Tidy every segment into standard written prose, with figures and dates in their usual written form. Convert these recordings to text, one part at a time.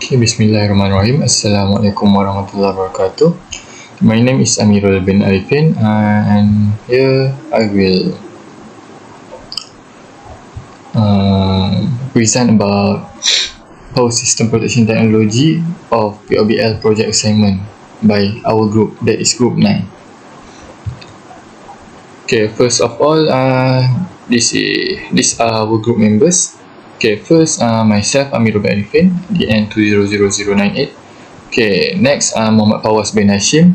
Okay, Bismillahirrahmanirrahim. Assalamualaikum warahmatullahi wabarakatuh. My name is Amirul bin Arifin, and here I will present about Power System Protection Technology of POBL project assignment by our group, that is Group 9. Okay, first of all, these are our group members. Okay, first myself, Amirul bin Arifin, DN200098. Okay, next Muhammad Fawaz bin Hashim,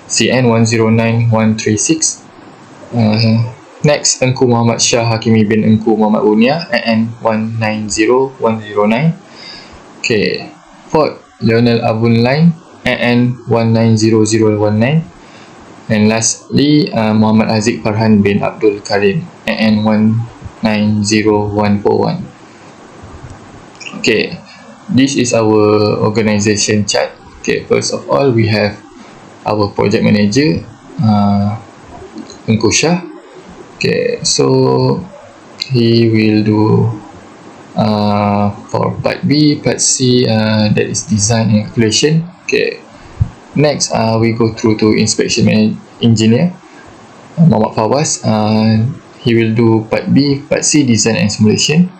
CN109136. Next, Engku Muhammad Shah Hakimi bin Engku Muhammad Unia, AN190109. Okay, fourth, Lionel Abun Line, AN190019. And lastly, Muhammad Aziz Farhan bin Abdul Karim, AN190141. Okay, this is our organisation chart. Okay, first of all, we have our project manager, Engku Shah. Okay, so he will do for part B, part C, that is design and calculation. Okay, next we go through to inspection engineer, Muhammad Fawaz. He will do part B, part C, design and simulation.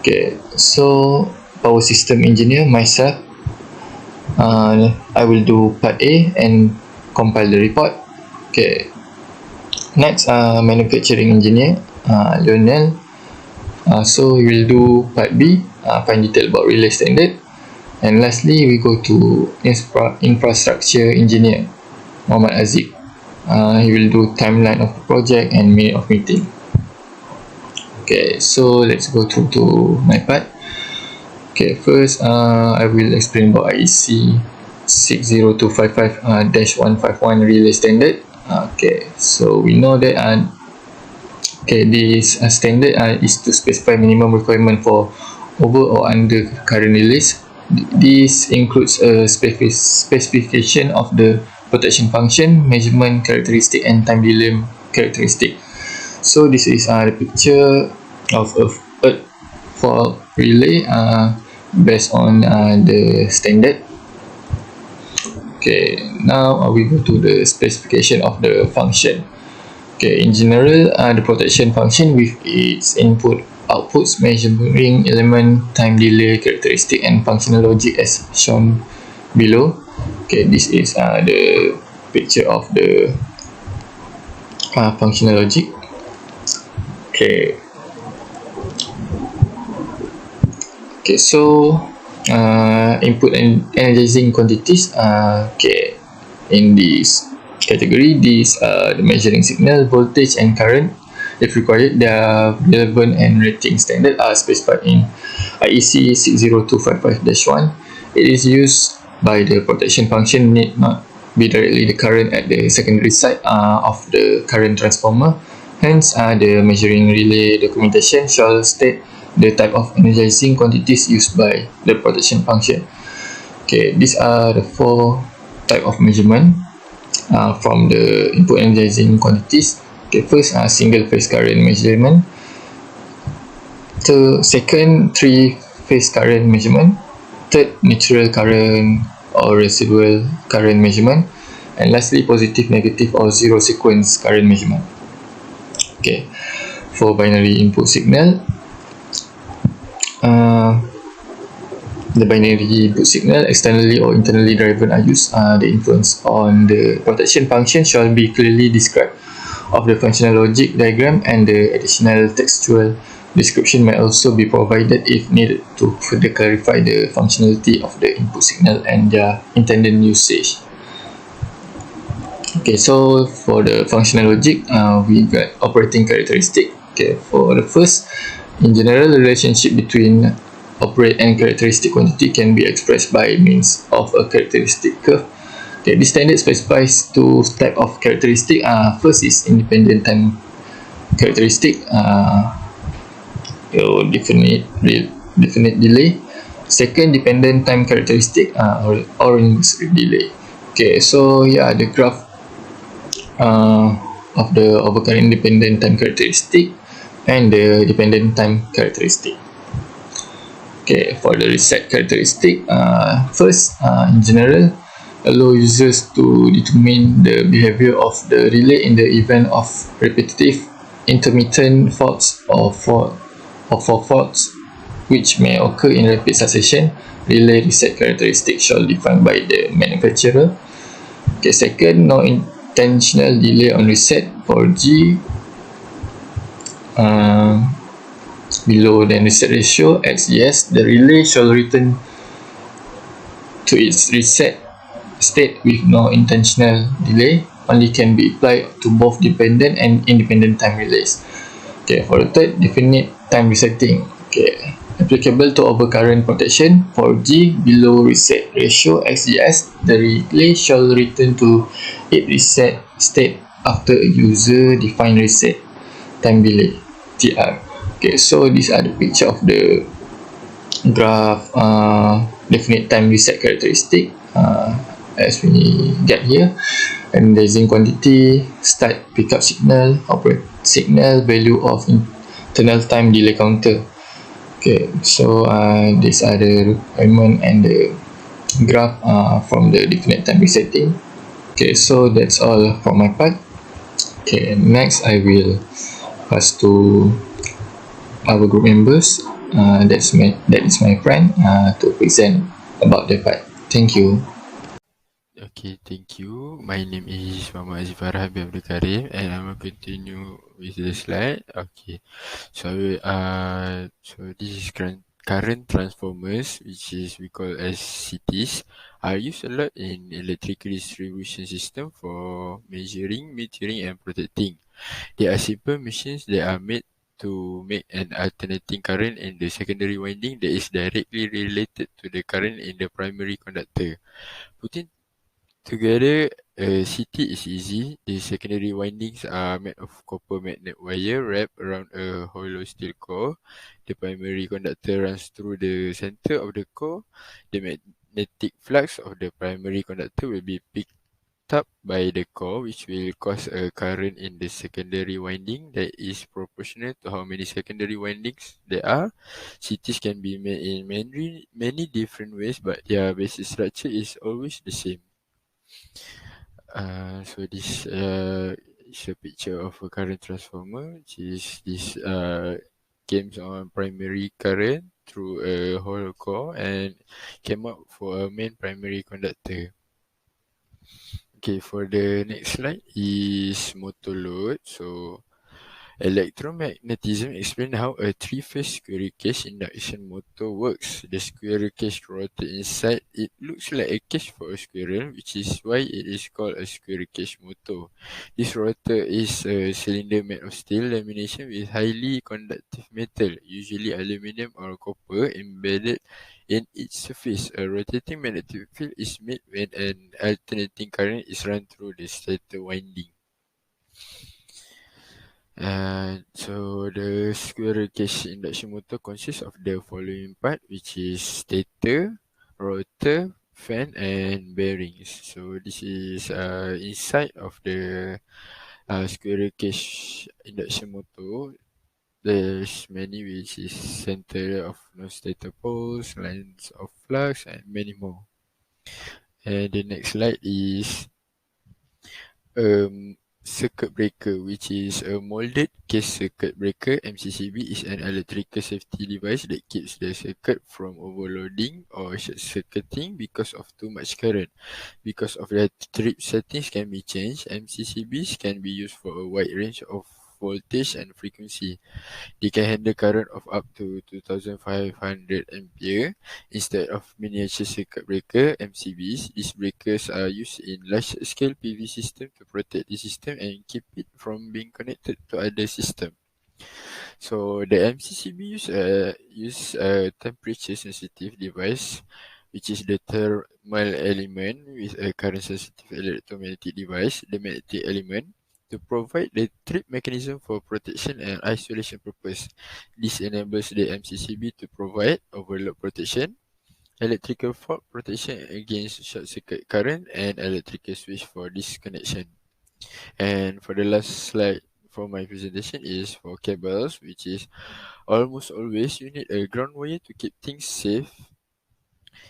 Okay, so power system engineer, myself, I will do part A and compile the report. Okay, next manufacturing engineer, Lionel. So he will do part B, find detail about relay standard. And lastly, we go to infrastructure engineer, Muhammad Aziz. He will do timeline of the project and minute of meeting. Okay, so let's go through to my part. Okay, first I will explain about IEC 60255-151 relay standard. Okay, so we know that this standard is to specify minimum requirement for over or under current relays. This includes a specification of the protection function, measurement characteristic, and time delay characteristic. So this is the picture of a fault relay based on the standard. Okay, now we go to the specification of the function. Okay, in general, the protection function with its input, outputs, measuring element, time delay characteristic, and functional logic as shown below. Okay, this is the picture of the functional logic. Okay. Okay, so input and energizing quantities. Okay, in this category, these are the measuring signal, voltage, and current. If required, the relevant and rating standard are specified in IEC 60255-1. It is used by the protection function, need not be directly the current at the secondary side of the current transformer. Hence, the measuring relay documentation shall state the type of energizing quantities used by the protection function. Okay, these are the four type of measurement from the input energizing quantities. Okay, first single phase current measurement. Second, three phase current measurement. Third, neutral current or residual current measurement. And lastly, positive, negative, or zero sequence current measurement. Okay, for binary input signal, the binary input signal, externally or internally driven, are used. The influence on the protection function shall be clearly described of the functional logic diagram, and the additional textual description may also be provided if needed to further clarify the functionality of the input signal and their intended usage. Okay, so for the functional logic, we got operating characteristic. Okay, for the first, in general, the relationship between operate and characteristic quantity can be expressed by means of a characteristic curve. Okay, this standard specifies two types of characteristic. First is independent time characteristic, definite delay. Second, dependent time characteristic, or delay. Okay, so yeah, the graph of the overcurrent dependent time characteristic and the dependent time characteristic. Okay, for the reset characteristic, first, in general, allow users to determine the behavior of the relay in the event of repetitive, intermittent faults or for faults which may occur in rapid succession. Relay reset characteristic shall defined by the manufacturer. Okay, second, no intentional delay on reset. For G, uh, below the reset ratio X, yes, the relay shall return to its reset state with no intentional delay. Only can be applied to both dependent and independent time relays. Okay, for the third, definite time resetting. Okay, applicable to overcurrent protection. For G, below reset ratio XES, the relay shall return to its reset state after a user-defined reset time delay TR. Okay, so these are the picture of the graph definite time reset characteristic as we get here. And the zinc quantity, start pickup signal, operate signal, value of internal time delay counter. Okay, so these are the requirement and the graph from the definite time resetting. Okay, so that's all from my part. Okay, next I will pass to our group members. That is my friend to present about the part. Thank you. Okay, thank you. My name is Muhammad Azifar Habib Abdul Karim, and I will continue with the slide. Okay, so this is current transformers, which is we call as CTs, are used a lot in electrical distribution system for measuring, metering, and protecting. They are simple machines that are made to make an alternating current in the secondary winding that is directly related to the current in the primary conductor. Putting together, a CT is easy. The secondary windings are made of copper magnet wire wrapped around a hollow steel core. The primary conductor runs through the center of the core. The magnetic flux of the primary conductor will be picked up by the core, which will cause a current in the secondary winding that is proportional to how many secondary windings there are. CTs can be made in many different ways, but their basic structure is always the same. So this is a picture of a current transformer, which is this games on primary current through a hollow core and came out for a main primary conductor. Okay, for the next slide is motor load. So electromagnetism explains how a three-phase squirrel cage induction motor works. The squirrel cage rotates inside. It looks like a cage for a squirrel, which is why it is called a squirrel cage motor. This rotor is a cylinder made of steel lamination with highly conductive metal, usually aluminum or copper, embedded in its surface. A rotating magnetic field is made when an alternating current is run through the stator winding. So the squirrel cage induction motor consists of the following part, which is stator, rotor, fan, and bearings. So this is inside of the squirrel cage induction motor. There's many, which is center of no stator poles, lines of flux, and many more. And the next slide is circuit breaker, which is a molded case circuit breaker. MCCB is an electrical safety device that keeps the circuit from overloading or short circuiting because of too much current. Because of their trip settings can be changed, MCCBs can be used for a wide range of voltage and frequency. They can handle current of up to 2500 ampere. Instead of miniature circuit breaker (MCBs), these breakers are used in large-scale PV system to protect the system and keep it from being connected to other system. So the MCCB use a temperature-sensitive device, which is the thermal element with a current-sensitive electromagnetic device, the magnetic element, to provide the trip mechanism for protection and isolation purpose. This enables the MCCB to provide overload protection, electrical fault protection against short circuit current, and electrical switch for disconnection. And for the last slide for my presentation is for cables, which is Almost always, you need a ground wire to keep things safe.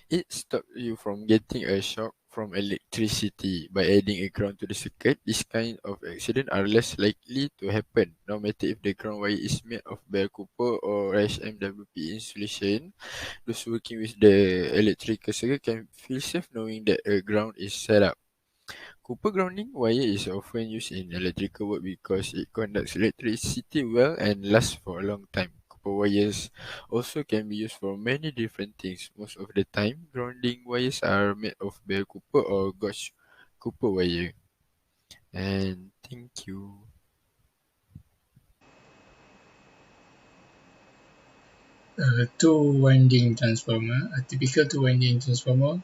It stops you from getting a shock from electricity. By adding a ground to the circuit, this kind of accident are less likely to happen, no matter if the ground wire is made of bare copper or HMWP insulation. Those working with the electrical circuit can feel safe knowing that a ground is set up. Copper grounding wire is often used in electrical work because it conducts electricity well and lasts for a long time. Copper wires also can be used for many different things. Most of the time, grounding wires are made of bare copper or gauge copper wire. And thank you. A two-winding transformer. A typical two-winding transformer,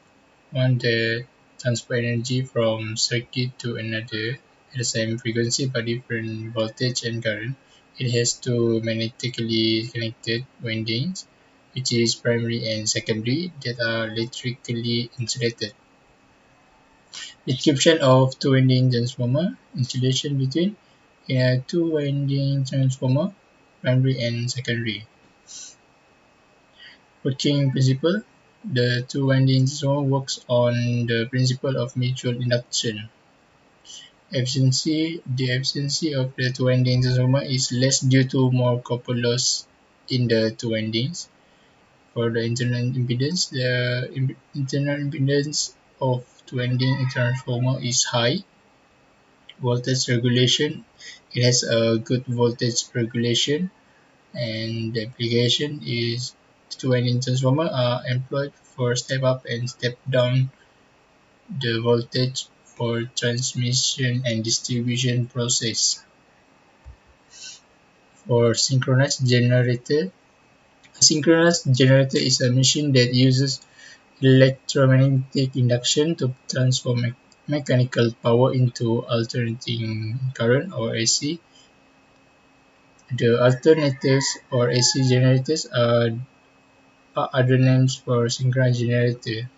one that transfer energy from circuit to another at the same frequency but different voltage and current. It has two magnetically connected windings, which is primary and secondary, that are electrically insulated. Description of two-winding transformer. Insulation between a two-winding transformer, primary and secondary. Working principle: the two-winding transformer works on the principle of mutual induction. Efficiency: the efficiency of the two-winding transformer is less due to more copper loss in the two windings. For the internal impedance, the internal impedance of two-winding transformer is high. Voltage regulation: it has a good voltage regulation, and the application is two-winding transformer are employed for step up and step down the voltage for transmission and distribution process. For synchronous generator, a synchronous generator is a machine that uses electromagnetic induction to transform mechanical power into alternating current or AC. The alternators or AC generators are other names for synchronous generator.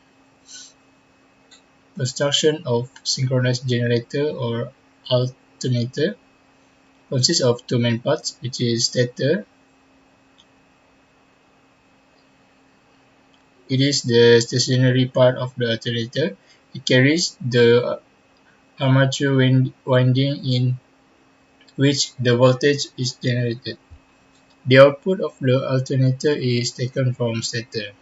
Construction of synchronous generator or alternator consists of two main parts, which is stator. It is the stationary part of the alternator. It carries the armature winding in which the voltage is generated. The output of the alternator is taken from stator.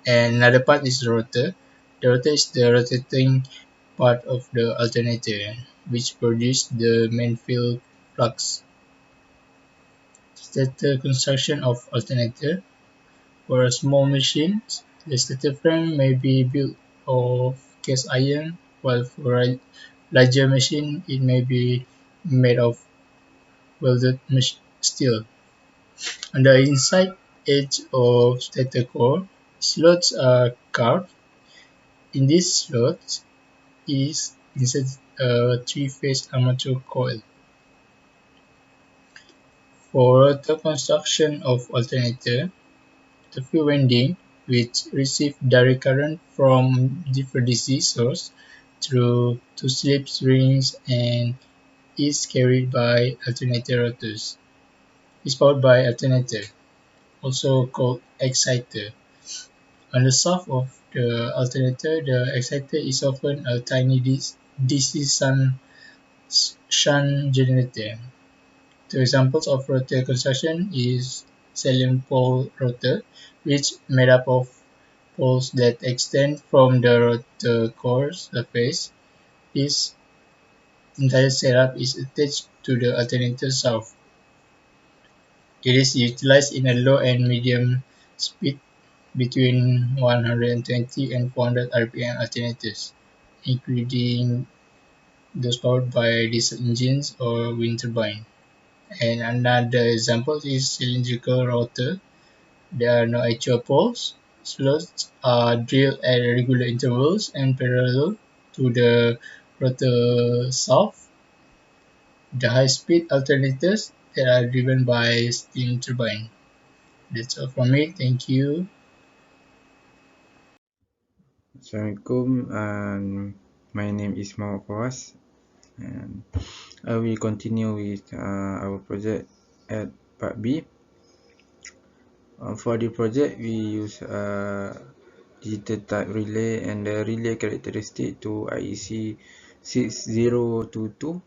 And another part is the rotor. The rotor is the rotating part of the alternator, which produces the main field flux. Stator construction of alternator. For small machines, the stator frame may be built of cast iron, while for a larger machine, it may be made of welded steel. On the inside edge of stator core, slots are carved. In these slots is inserted a three-phase armature coil. For rotor construction of alternator, the field winding, which receive direct current from different DC source through two slip rings and is carried by alternator rotors, is powered by alternator, also called exciter. On the shaft of the alternator, the exciter is often a tiny DC shunt generator. Two examples of rotor construction is Salem pole rotor, which made up of poles that extend from the rotor core surface. This entire setup is attached to the alternator shaft. It is utilized in a low and medium speed between 120 and 400 rpm alternators, including those powered by diesel engines or wind turbine. And another example is cylindrical rotor. There are no actual poles. Slots are drilled at regular intervals and parallel to the rotor shaft. The high-speed alternators that are driven by steam turbine. That's all from me. Thank you. Assalamualaikum, and my name is Muhammad Fawaz, and I will continue with our project at part B. For the project, we use digital type relay and the relay characteristic to IEC 6022.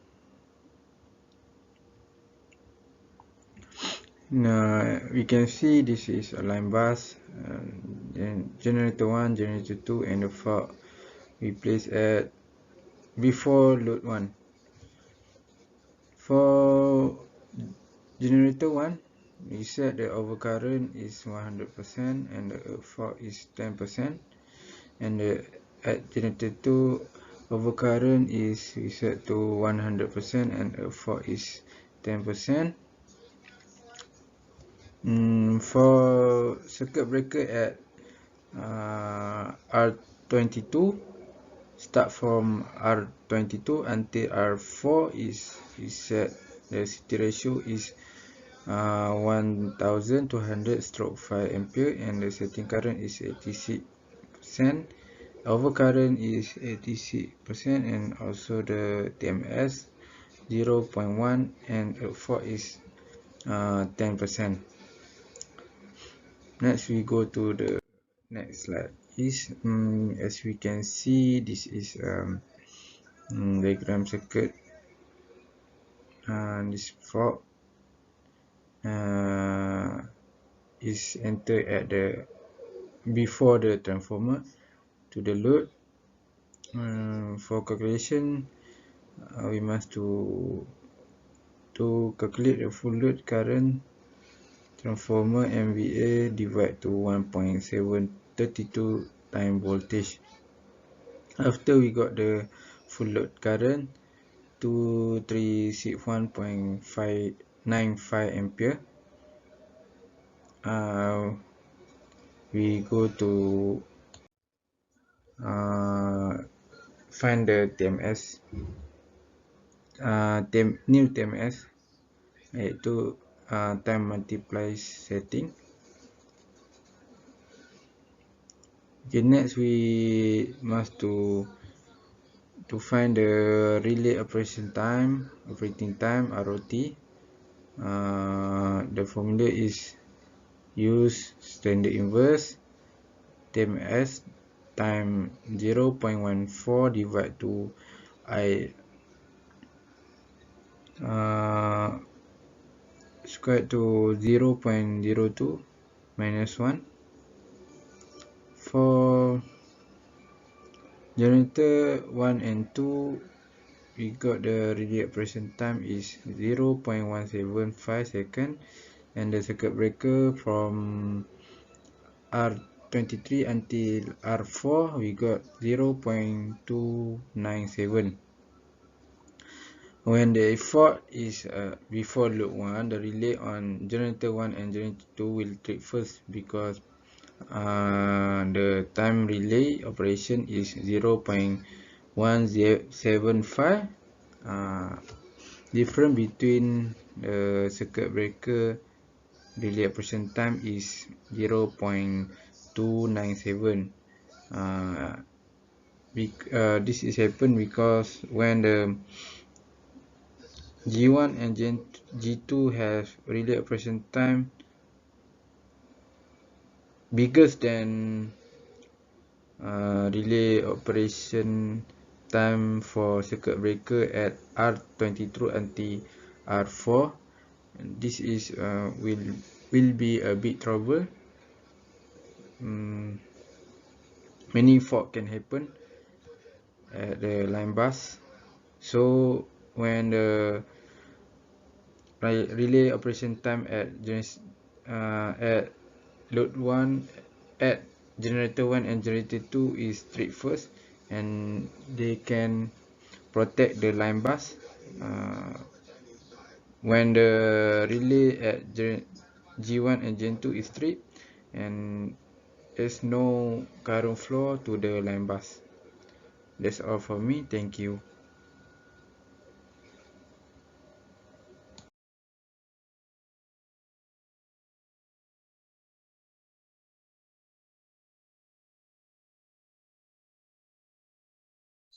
Now we can see this is a line bus, and generator 1, generator 2, and the fault we place at before load 1. For generator 1, we set the overcurrent is 100% and the fault is 10%, and at generator 2 overcurrent is we set to 100% and the fault is 10%. For circuit breaker at R22, start from R22 until R4 is set the city ratio is 1200/5 ampere and the setting current is 86%, overcurrent is 86%, and also the TMS 0.1 and fault is 10%. Next we go to the next slide. As we can see, this is diagram circuit, and this fault is entered at the before the transformer to the load. For calculation, we must to calculate the full load current transformer MVA divide to 1.732 time voltage. After we got the full load current 2361.595 ampere, we go to find the TMS, new TMS, yaitu time multiply setting. Okay, next we must to find the relay operating time ROT. The formula is use standard inverse TMS time 0.14 divided to I squared to 0.02 minus 1. For generator 1 and 2, we got the relay operation time is 0.175 second, and the circuit breaker from R23 until R4 we got 0.297. When the fault is before load 1, the relay on generator 1 and generator 2 will trip first because the time relay operation is 0.175. Difference between the circuit breaker relay operation time is 0.297. This is happen because when the G1 and G2 have relay operation time bigger than relay operation time for circuit breaker at R22 until R4. This is will be a big trouble. Many fault can happen at the line bus. So when the relay operation time at load 1 at generator 1 and generator 2 is straight first, and they can protect the line bus. When the relay at G1 and Gen 2 is straight, and there's no current flow to the line bus. That's all for me. Thank you.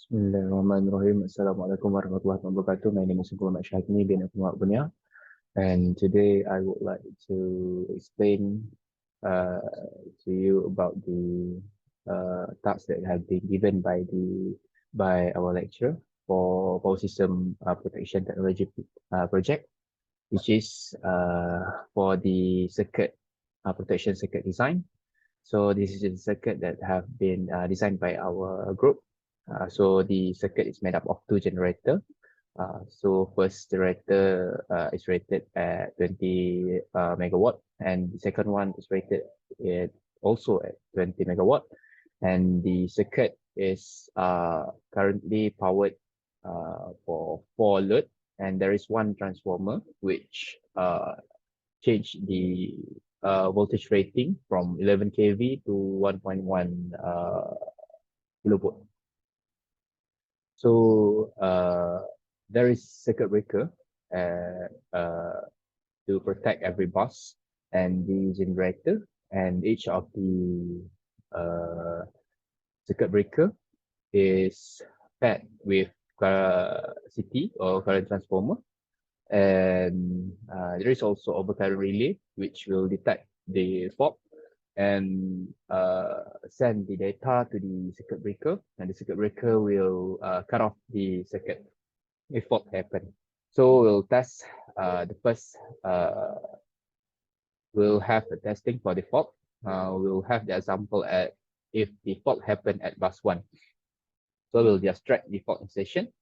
Bismillahirrahmanirrahim. Assalamualaikum warahmatullahi wabarakatuh. My name is Muhammad Syahini bin Ahmad Bunia, and today I would like to explain to you about the tasks that have been given by our lecturer for power system protection technology project, which is for the circuit protection circuit design. So this is a circuit that have been designed by our group. So the circuit is made up of two generators. So first generator is rated at 20 megawatt, and the second one is rated at also at 20 megawatt, and the circuit is currently powered for 4 load, and there is one transformer which change the voltage rating from 11 kV to 1.1 kilovolt. So there is circuit breaker to protect every bus and the generator, and each of the circuit breaker is fed with CT or current transformer, and there is also overcurrent relay which will detect the fault and send the data to the circuit breaker, and the circuit breaker will cut off the circuit if fault happen. So we'll test the first we'll have the testing for the fault. We'll have the example at if the fault happened at bus 1. So we'll just drag the fault station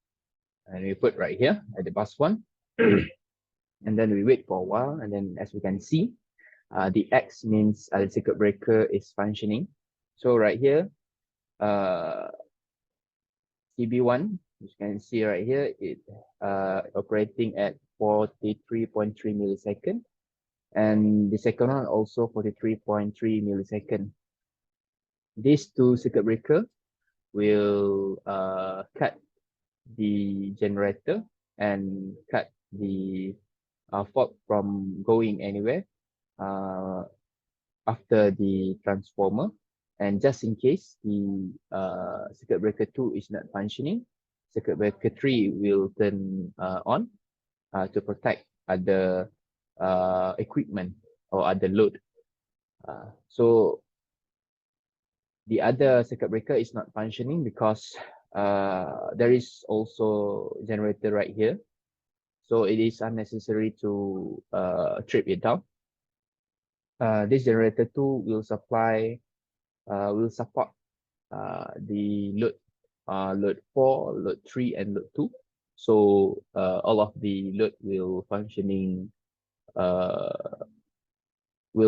and we put right here at the bus 1. And then we wait for a while, and then as we can see, the X means the circuit breaker is functioning. So right here, CB1, you can see right here, it operating at 43.3 millisecond, and the second one also 43.3 millisecond. These two circuit breaker will cut the generator and cut the fault from going anywhere after the transformer. And just in case the circuit breaker 2 is not functioning, circuit breaker 3 will turn on to protect other equipment or other load. So the other circuit breaker is not functioning because there is also generator right here. So it is unnecessary to trip it down. This generator 2 will supply, will support the load 4, load 3, and load 2. So all of the load will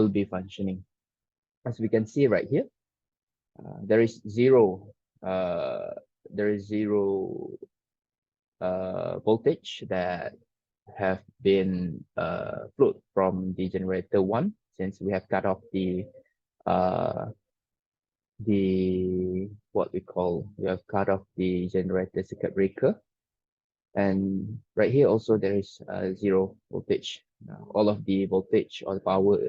be functioning. As we can see right here, there is zero voltage that have been flowed from the generator 1, since we have cut off we have cut off the generator circuit breaker. And right here also there is zero voltage. All of the voltage or the power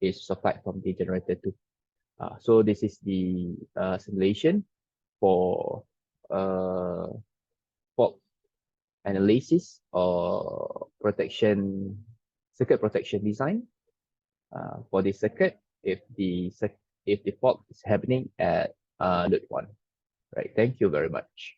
is supplied from the generator 2. So this is the simulation for fault analysis or circuit protection design for the circuit if the fault is happening at load 1. Right. Thank you very much.